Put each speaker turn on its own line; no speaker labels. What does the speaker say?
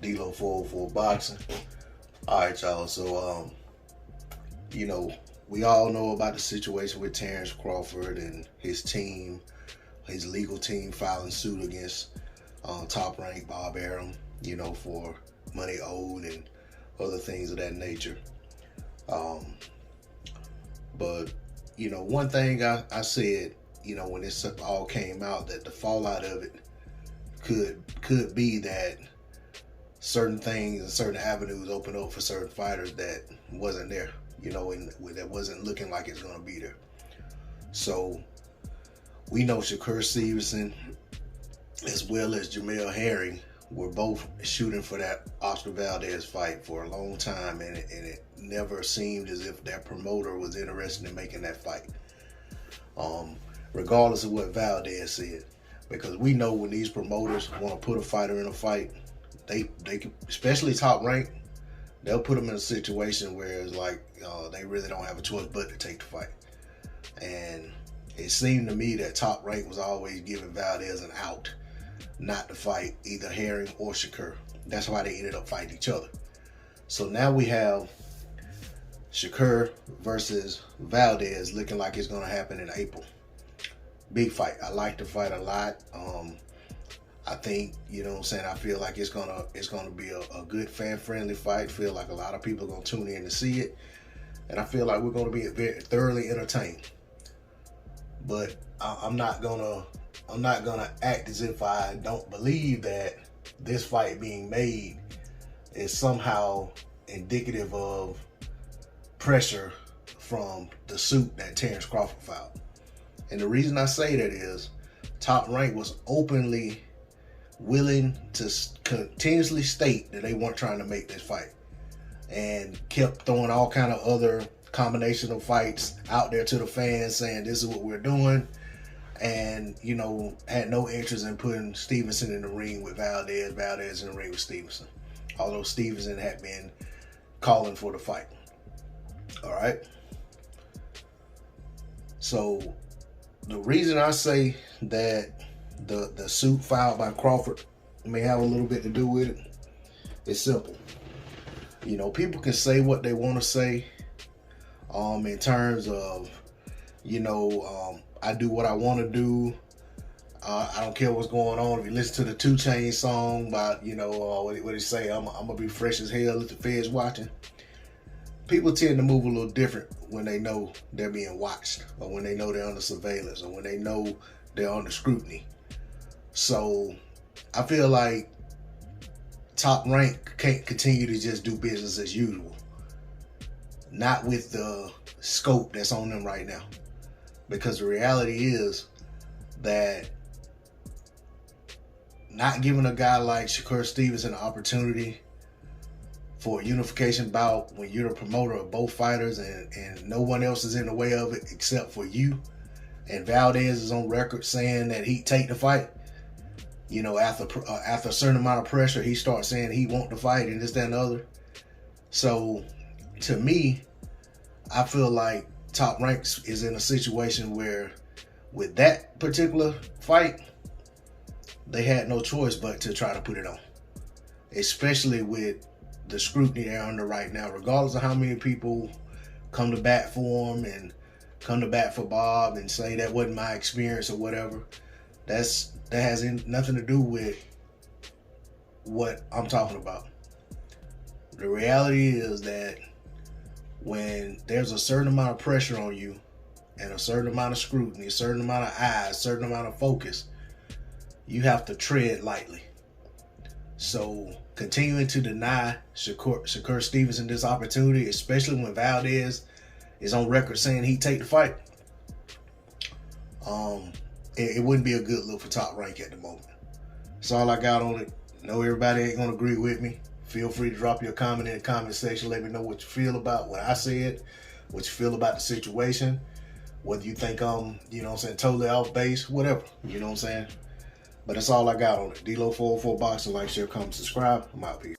D-Lo 404 Boxing. Alright, y'all. So, you know, we all know about the situation with Terence Crawford and his team, his legal team filing suit against Top Rank Bob Arum, you know, for money owed and other things of that nature. But, you know, one thing I said, you know, when this all came out, that the fallout of it could be that certain things and certain avenues open up for certain fighters that wasn't there, you know, and that wasn't looking like it's going to be there. So we know Shakur Stevenson as well as Jamel Herring were both shooting for that Oscar Valdez fight for a long time, and it never seemed as if that promoter was interested in making that fight, regardless of what Valdez said. Because we know when these promoters want to put a fighter in a fight, they can, especially Top Rank, they'll put them in a situation where it's like they really don't have a choice but to take the fight. And it seemed to me that Top Rank was always giving Valdez an out not to fight either Herring or Shakur. That's why they ended up fighting each other. So now we have Shakur versus Valdez looking like it's going to happen in April. Big fight. I like the fight a lot. I think, you know what I'm saying, I feel like it's gonna be a good fan-friendly fight. Feel like a lot of people are gonna tune in to see it. And I feel like we're gonna be very thoroughly entertained. But I'm not gonna act as if I don't believe that this fight being made is somehow indicative of pressure from the suit that Terence Crawford filed. And the reason I say that is Top Rank was openly willing to continuously state that they weren't trying to make this fight, and kept throwing all kind of other combination of fights out there to the fans saying this is what we're doing, and, you know, had no interest in putting Stevenson in the ring with Valdez in the ring with Stevenson, although Stevenson had been calling for the fight. All right. So the reason I say that the suit filed by Crawford may have a little bit to do with it, it's simple. You know, people can say what they want to say in terms of, you know, I do what I want to do. I don't care what's going on. If you listen to the 2 Chainz song about, you know, what he say, I'm going to be fresh as hell if the Fed's watching. People tend to move a little different when they know they're being watched, or when they know they're under surveillance, or when they know they're under scrutiny. So I feel like Top Rank can't continue to just do business as usual. Not with the scope that's on them right now. Because the reality is that not giving a guy like Shakur Stevenson an opportunity for a unification bout when you're the promoter of both fighters and no one else is in the way of it except for you, and Valdez is on record saying that he'd take the fight. You know, after a certain amount of pressure, he starts saying he wants to fight and this, that, and the other. So, to me, I feel like Top Rank is in a situation where, with that particular fight, they had no choice but to try to put it on. Especially with the scrutiny they're under right now, regardless of how many people come to bat for him and come to bat for Bob and say that wasn't my experience or whatever. That has nothing to do with what I'm talking about. The reality is that when there's a certain amount of pressure on you and a certain amount of scrutiny, a certain amount of eyes, a certain amount of focus, you have to tread lightly. So continuing to deny Shakur Stevenson this opportunity, especially when Valdez is on record saying he'd take the fight, it wouldn't be a good look for Top Rank at the moment. That's all I got on it. Know everybody ain't gonna agree with me. Feel free to drop your comment in the comment section. Let me know what you feel about what I said, what you feel about the situation, whether you think I'm, you know what I'm saying, totally off base, whatever, you know what I'm saying. But that's all I got on it. D-Lo 404 Boxing. Like, share, comment, subscribe. I'm out. Peace.